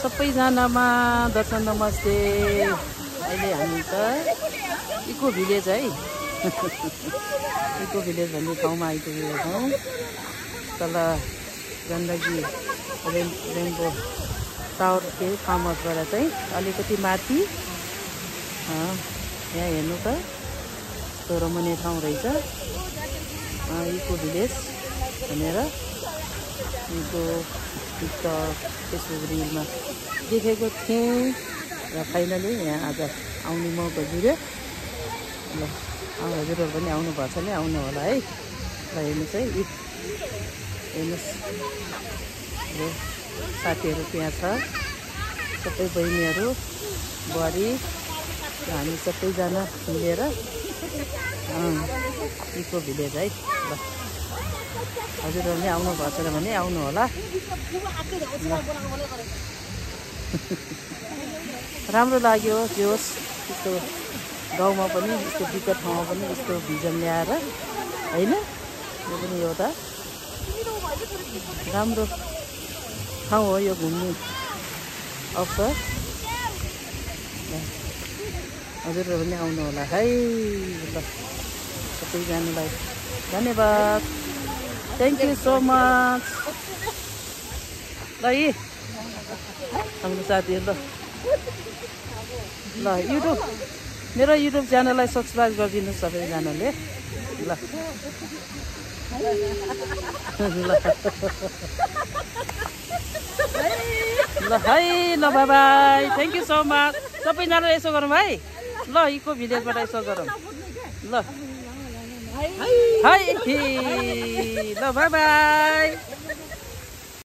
सबैजनामा दर्शन नमस्ते। अहिले हामी त इको भिलेज है इको भिलेज भन्ने ठाउँमा आइपुगेको छौँ। तल गण्डकी रेनबो टावर के फार्म हाउसबाट चाहिँ अलिकति माथि यहाँ हेर्नु त यस्तो रमणीय ठाउँ रहेछ इको भिलेज भनेर इको टिकटक फेसबुक रिलमा देखेको थिएँ र फाइनली यहाँ आज आउने मौका जुर्यो। ल हजुरहरू पनि आउनु भएको छ नि आउनु होला है। ल हेर्नुहोस् है हेर्नुहोस् साथीहरू त्यहाँ छ सबै बहिनीहरू बुहारी र हामी सबैजना मिलेर इको भिलेज है। ल हजुरहरू पनि आउनु भएको छ भने आउनु होला। राम्रो लाग्यो जे होस् यस्तो गाउँमा पनि यस्तो विकट ठाउँमा पनि यस्तो भिजन ल्याएर होइन यो पनि एउटा राम्रो ठाउँ हो यो घुम्ने अवसर। हजुरहरू पनि आउनु होला है। ल सबैजनालाई धन्यवाद थ्याङ्क यू सो मच। ल यी हाम्रो साथीहरू ल युट्युब मेरो युट्युब च्यानललाई सब्सक्राइब गरिदिनु सबैजनाले। ल ल है ल by by thank you so much. सबैजनाले यसो गरौँ है। ल इको भिलेजबाट यसो गरौँ। ल है ल बाई बाई।